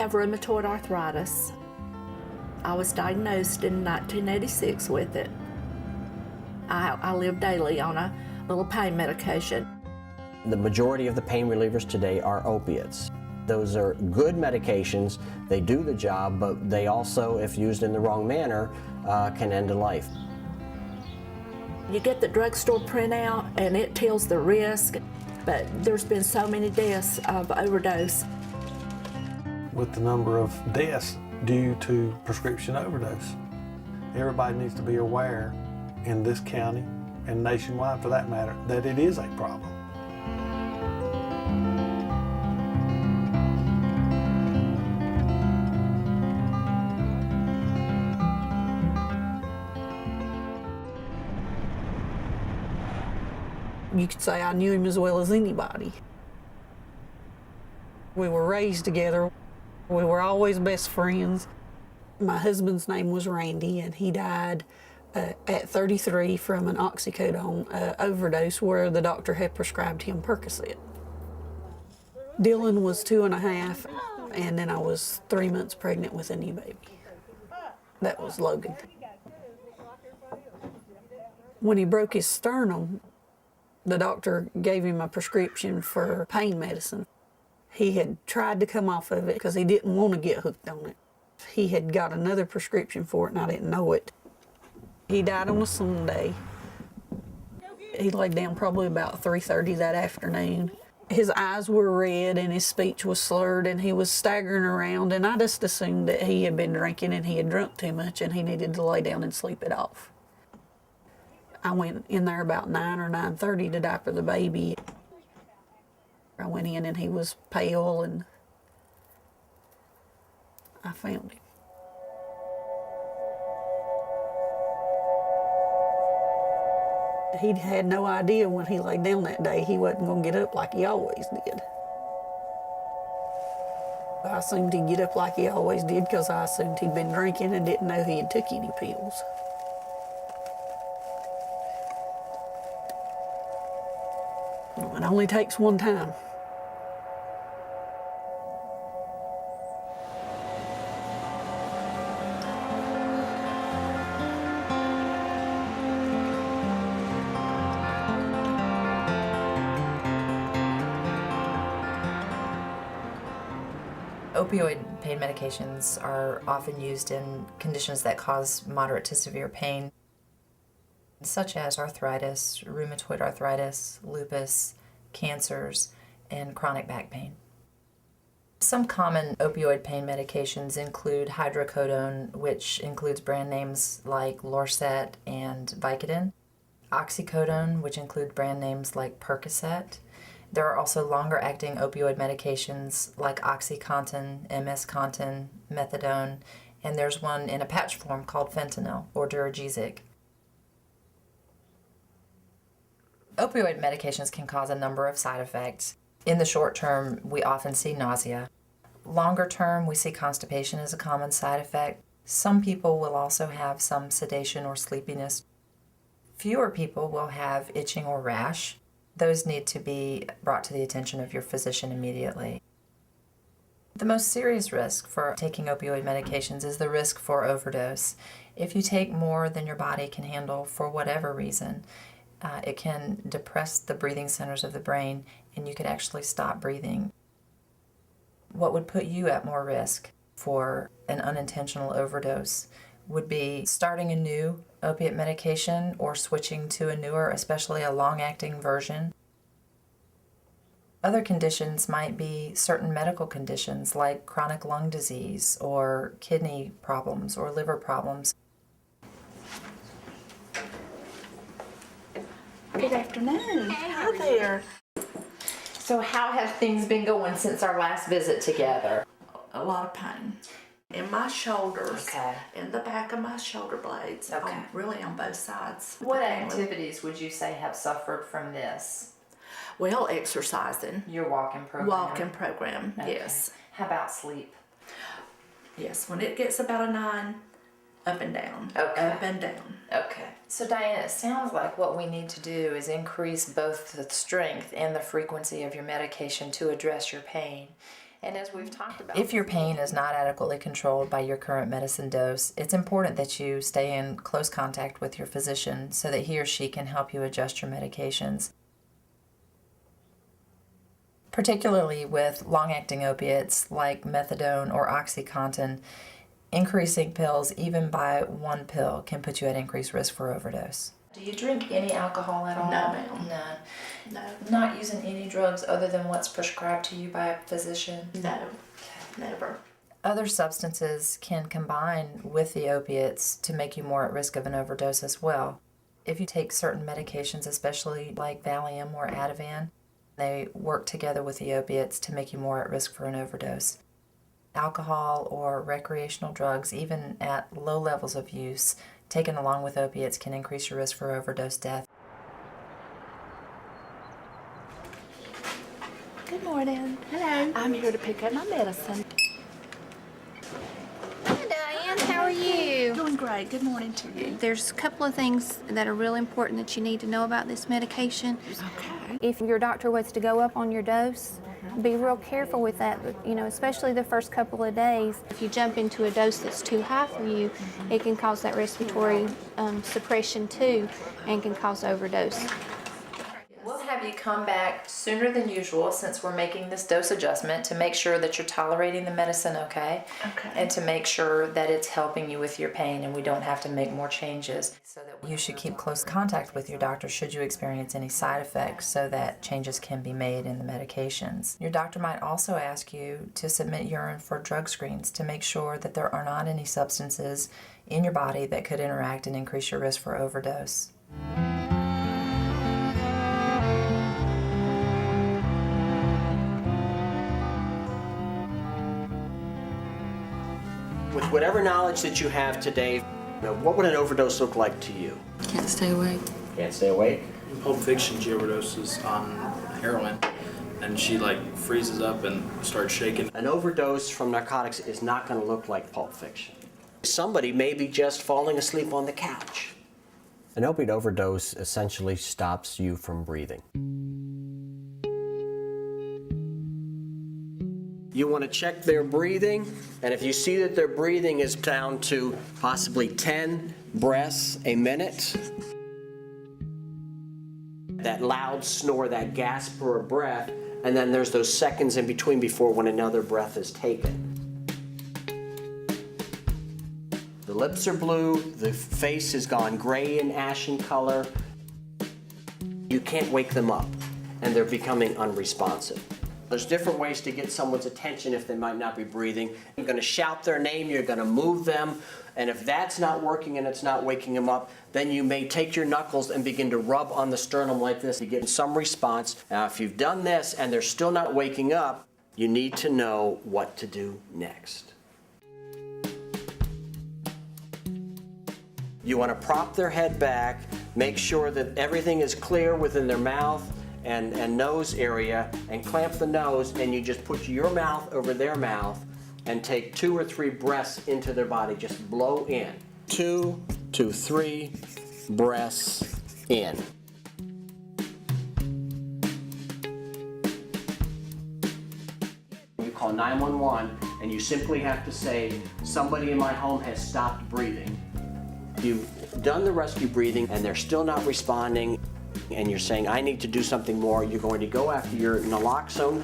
have rheumatoid arthritis. I was diagnosed in 1986 with it. I live daily on a little pain medication. The majority of the pain relievers today are opiates. Those are good medications, they do the job, but they also, if used in the wrong manner, can end a life. You get the drugstore printout and it tells the risk, but there's been so many deaths of overdose. With the number of deaths due to prescription overdose, everybody needs to be aware in this county and nationwide for that matter that it is a problem. You could say I knew him as well as anybody. We were raised together. We were always best friends. My husband's name was Randy, and he died at 33 from an oxycodone overdose where the doctor had prescribed him Percocet. Dylan was 2.5, and then I was 3 months pregnant with a new baby. That was Logan. When he broke his sternum, the doctor gave him a prescription for pain medicine. He had tried to come off of it because he didn't want to get hooked on it. He had got another prescription for it and I didn't know it. He died on a Sunday. He laid down probably about 3:30 that afternoon. His eyes were red and his speech was slurred and he was staggering around, and I just assumed that he had been drinking and he had drunk too much and he needed to lay down and sleep it off. I went in there about 9 or 9:30 to diaper the baby. I went in and he was pale and I found him. He had no idea when he laid down that day he wasn't going to get up like he always did. I assumed he'd get up like he always did because I assumed he'd been drinking and didn't know he had took any pills. It only takes one time. Opioid pain medications are often used in conditions that cause moderate to severe pain, such as arthritis, rheumatoid arthritis, lupus, cancers, and chronic back pain. Some common opioid pain medications include hydrocodone, which includes brand names like Lorcet and Vicodin, oxycodone, which include brand names like Percocet. There are also longer-acting opioid medications like OxyContin, MS-Contin, methadone, and there's one in a patch form called fentanyl or Duragesic. Opioid medications can cause a number of side effects. In the short term, we often see nausea. Longer term, we see constipation as a common side effect. Some people will also have some sedation or sleepiness. Fewer people will have itching or rash. Those need to be brought to the attention of your physician immediately. The most serious risk for taking opioid medications is the risk for overdose. If you take more than your body can handle for whatever reason, it can depress the breathing centers of the brain and you could actually stop breathing. What would put you at more risk for an unintentional overdose would be starting a new opiate medication or switching to a newer, especially a long-acting version. Other conditions might be certain medical conditions like chronic lung disease or kidney problems or liver problems. Good afternoon. Hi there. So how have things been going since our last visit together? A lot of pain in my shoulders, Okay. in the back of my shoulder blades, Okay. really on both sides. What activities would you say have suffered from this? Well, exercising. Your walking program? Walking program, Okay. yes. How about sleep? Yes, when it gets about a 9, up and down. Okay. Up and down. Okay. So Diana, it sounds like what we need to do is increase both the strength and the frequency of your medication to address your pain. And as we've talked about, If your pain is not adequately controlled by your current medicine dose, it's important that you stay in close contact with your physician so that he or she can help you adjust your medications. Particularly with long-acting opiates like methadone or OxyContin, increasing pills even by 1 pill can put you at increased risk for overdose. Do you drink any alcohol at all? No, ma'am. None. No, Not using any drugs other than what's prescribed to you by a physician? no, never. Other substances can combine with the opiates to make you more at risk of an overdose as well. If you take certain medications, especially like Valium or Ativan, they work together with the opiates to make you more at risk for an overdose. Alcohol or recreational drugs, even at low levels of use, taken along with opiates, can increase your risk for overdose death. Good morning. Hello. I'm here to pick up my medicine. hi Diane, how are you? Doing great. Good morning to you. There's a couple of things that are really important that you need to know about this medication. Okay. If your doctor was to go up on your dose, be real careful with that, especially the first couple of days. If you jump into a dose that's too high for you, it can cause that respiratory suppression too and can cause overdose. We'll have you come back sooner than usual since we're making this dose adjustment to make sure that you're tolerating the medicine okay, and to make sure that it's helping you with your pain and we don't have to make more changes. So that you should keep close contact with your doctor should you experience any side effects so that changes can be made in the medications. Your doctor might also ask you to submit urine for drug screens to make sure that there are not any substances in your body that could interact and increase your risk for overdose. With whatever knowledge that you have today, what would an overdose look like to you? Can't stay awake. Can't stay awake? In Pulp Fiction, she overdoses on heroin, and she freezes up and starts shaking. An overdose from narcotics is not going to look like Pulp Fiction. Somebody may be just falling asleep on the couch. An opiate overdose essentially stops you from breathing. You want to check their breathing, and if you see that their breathing is down to possibly 10 breaths a minute, that loud snore, that gasp for a breath, and then there's those seconds in between before when another breath is taken. The lips are blue, the face has gone gray and ashen color. You can't wake them up, and they're becoming unresponsive. There's different ways to get someone's attention if they might not be breathing. You're going to shout their name, you're going to move them, and if that's not working and it's not waking them up, then you may take your knuckles and begin to rub on the sternum like this to get some response. Now, if you've done this and they're still not waking up, you need to know what to do next. You want to prop their head back, make sure that everything is clear within their mouth and nose area, and clamp the nose, and you just put your mouth over their mouth and take 2 or 3 breaths into their body. Just blow in. 2 to 3 breaths in. You call 911 and you simply have to say, somebody in my home has stopped breathing. You've done the rescue breathing and they're still not responding, and you're saying, I need to do something more. You're going to go after your naloxone.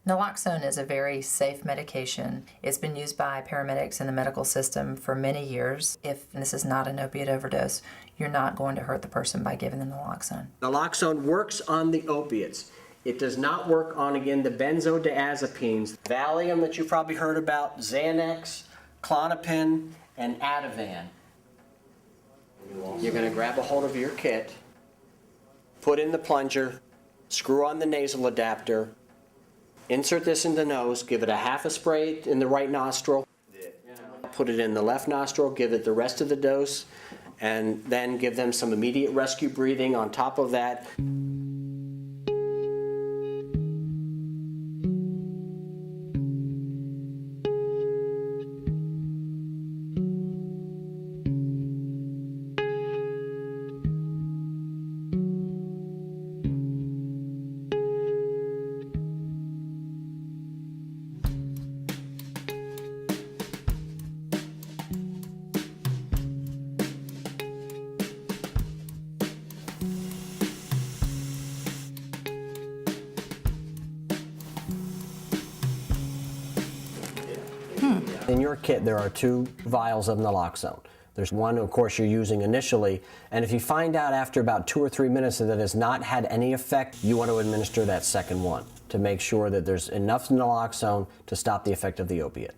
Naloxone is a very safe medication. It's been used by paramedics in the medical system for many years. If this is not an opiate overdose, you're not going to hurt the person by giving them naloxone. Naloxone works on the opiates. It does not work on, again, the benzodiazepines, Valium that you've probably heard about, Xanax, Klonopin, and Ativan. You're going to grab a hold of your kit, put in the plunger, screw on the nasal adapter, insert this in the nose, give it a half a spray in the right nostril, put it in the left nostril, give it the rest of the dose, and then give them some immediate rescue breathing on top of that. In your kit, there are 2 vials of naloxone. There's one, of course, you're using initially, and if you find out after about 2 or 3 minutes that it has not had any effect, you want to administer that second one to make sure that there's enough naloxone to stop the effect of the opiate.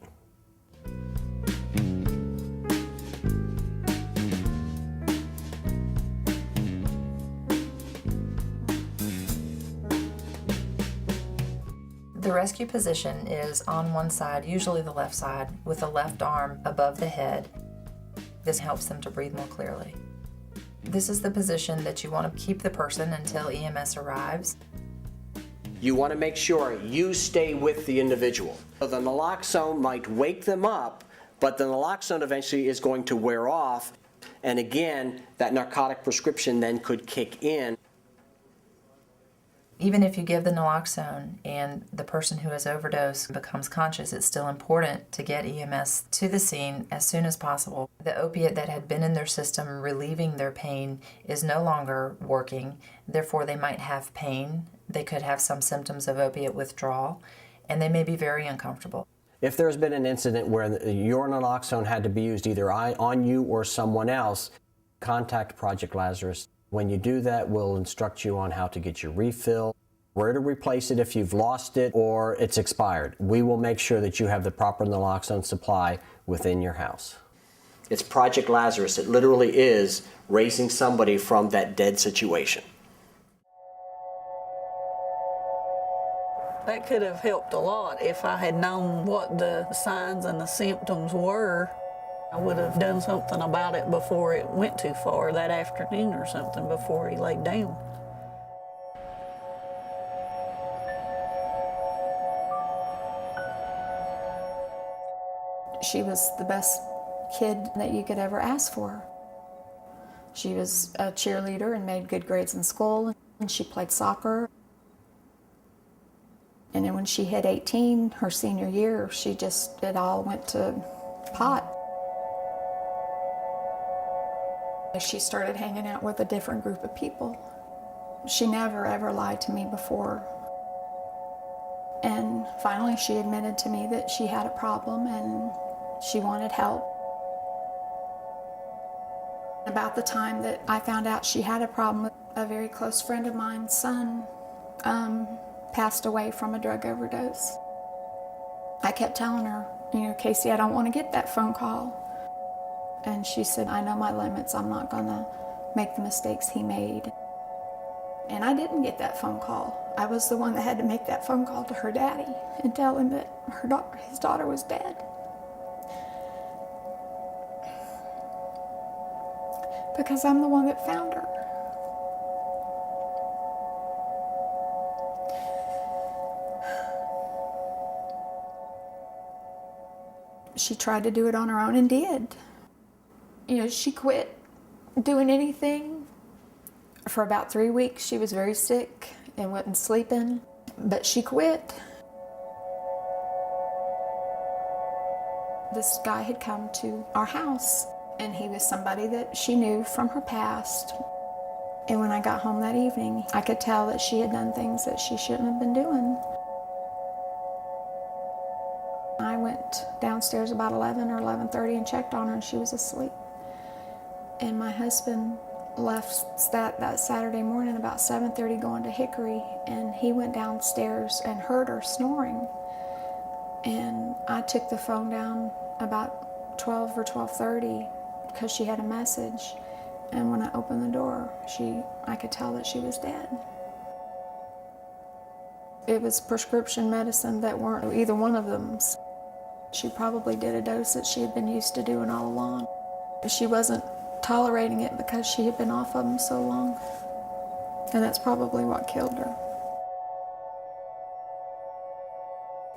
The rescue position is on one side, usually the left side, with the left arm above the head. This helps them to breathe more clearly. This is the position that you want to keep the person until EMS arrives. You want to make sure you stay with the individual. So the naloxone might wake them up, but the naloxone eventually is going to wear off, and again, that narcotic prescription then could kick in. Even if you give the naloxone and the person who has overdosed becomes conscious, it's still important to get EMS to the scene as soon as possible. The opiate that had been in their system relieving their pain is no longer working, therefore they might have pain, they could have some symptoms of opiate withdrawal, and they may be very uncomfortable. If there's been an incident where your naloxone had to be used either on you or someone else, contact Project Lazarus. When you do that, we'll instruct you on how to get your refill, where to replace it if you've lost it or it's expired. We will make sure that you have the proper naloxone supply within your house. It's Project Lazarus. It literally is raising somebody from that dead situation. That could have helped a lot if I had known what the signs and the symptoms were. I would have done something about it before it went too far, that afternoon or something, before he laid down. She was the best kid that you could ever ask for. She was a cheerleader and made good grades in school, and she played soccer. And then when she hit 18, her senior year, it all went to pot. She started hanging out with a different group of people. She never ever lied to me before. And finally she admitted to me that she had a problem and she wanted help. About the time that I found out she had a problem, a very close friend of mine's son passed away from a drug overdose. I kept telling her, Casey, I don't want to get that phone call. And she said, I know my limits. I'm not going to make the mistakes he made. And I didn't get that phone call. I was the one that had to make that phone call to her daddy and tell him that his daughter was dead. Because I'm the one that found her. She tried to do it on her own and did. She quit doing anything. For about 3 weeks, she was very sick and wasn't sleeping, but she quit. This guy had come to our house, and he was somebody that she knew from her past. And when I got home that evening, I could tell that she had done things that she shouldn't have been doing. I went downstairs about 11 or 11:30 and checked on her, and she was asleep. And my husband left that Saturday morning about 7:30 going to Hickory, and he went downstairs and heard her snoring. And I took the phone down about 12 or 12:30 because she had a message. And when I opened the door, I could tell that she was dead. It was prescription medicine that weren't either one of them. She probably did a dose that she had been used to doing all along. She wasn't tolerating it because she had been off of them so long. And that's probably what killed her.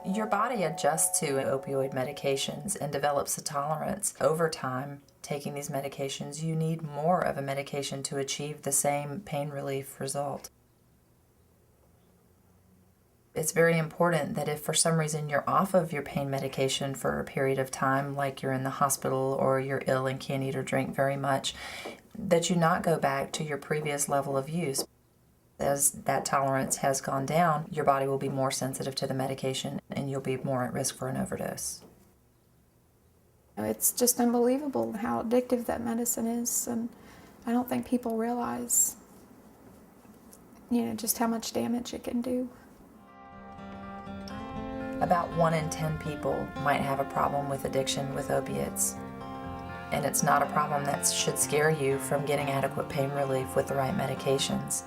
Your body adjusts to opioid medications and develops a tolerance. Over time, taking these medications, you need more of a medication to achieve the same pain relief result. It's very important that if for some reason you're off of your pain medication for a period of time, like you're in the hospital or you're ill and can't eat or drink very much, that you not go back to your previous level of use. As that tolerance has gone down, your body will be more sensitive to the medication and you'll be more at risk for an overdose. It's just unbelievable how addictive that medicine is, and I don't think people realize, just how much damage it can do. About 1 in 10 people might have a problem with addiction with opiates. And it's not a problem that should scare you from getting adequate pain relief with the right medications.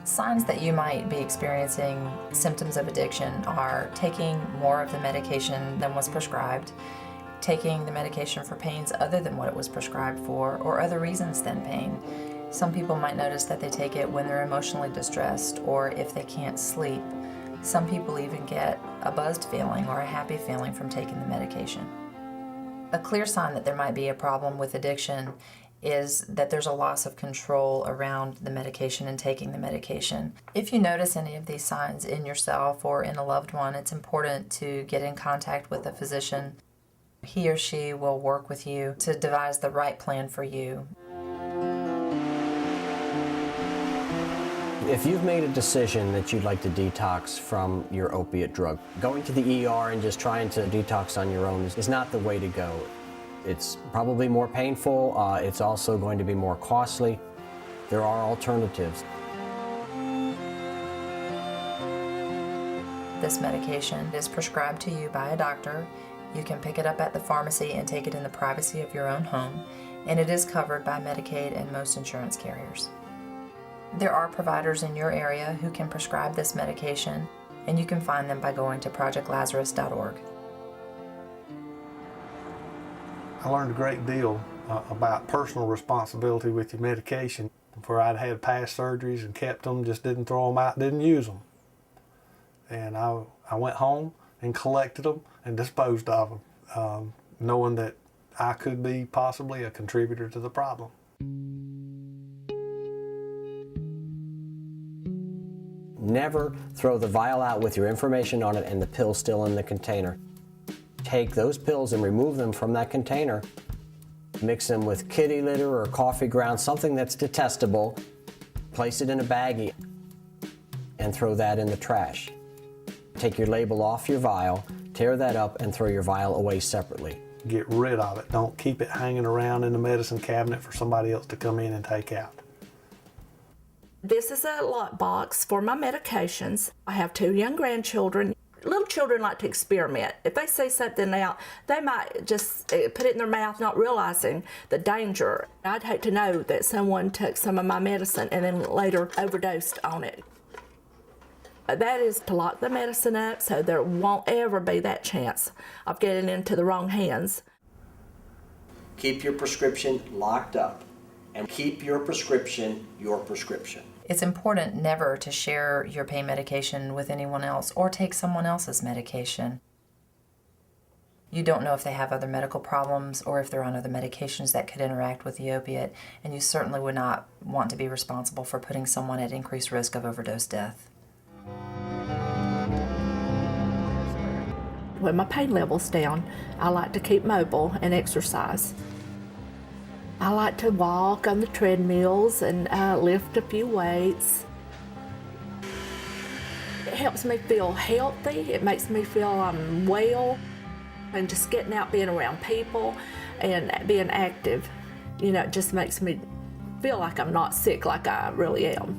Signs that you might be experiencing symptoms of addiction are taking more of the medication than was prescribed, taking the medication for pains other than what it was prescribed for, or other reasons than pain. Some people might notice that they take it when they're emotionally distressed or if they can't sleep. Some people even get a buzzed feeling or a happy feeling from taking the medication. A clear sign that there might be a problem with addiction is that there's a loss of control around the medication and taking the medication. If you notice any of these signs in yourself or in a loved one, it's important to get in contact with a physician. He or she will work with you to devise the right plan for you. If you've made a decision that you'd like to detox from your opiate drug, going to the ER and just trying to detox on your own is not the way to go. It's probably more painful. It's also going to be more costly. There are alternatives. This medication is prescribed to you by a doctor. You can pick it up at the pharmacy and take it in the privacy of your own home, and it is covered by Medicaid and most insurance carriers. There are providers in your area who can prescribe this medication, and you can find them by going to projectlazarus.org. I learned a great deal about personal responsibility with your medication. Where I'd had past surgeries and kept them, just didn't throw them out, didn't use them. And I went home and collected them and disposed of them, knowing that I could be possibly a contributor to the problem. Never throw the vial out with your information on it and the pill still in the container. Take those pills and remove them from that container. Mix them with kitty litter or coffee grounds, something that's detestable. Place it in a baggie and throw that in the trash. Take your label off your vial, tear that up, and throw your vial away separately. Get rid of it. Don't keep it hanging around in the medicine cabinet for somebody else to come in and take out. This is a lockbox for my medications. I have 2 young grandchildren. Little children like to experiment. If they see something out, they might just put it in their mouth, not realizing the danger. I'd hate to know that someone took some of my medicine and then later overdosed on it. That is to lock the medicine up so there won't ever be that chance of getting into the wrong hands. Keep your prescription locked up and keep your prescription your prescription. It's important never to share your pain medication with anyone else or take someone else's medication. You don't know if they have other medical problems or if they're on other medications that could interact with the opiate, and you certainly would not want to be responsible for putting someone at increased risk of overdose death. When my pain level's down, I like to keep mobile and exercise. I like to walk on the treadmills and lift a few weights. It helps me feel healthy. It makes me feel I'm well. And just getting out, being around people and being active, it just makes me feel like I'm not sick like I really am,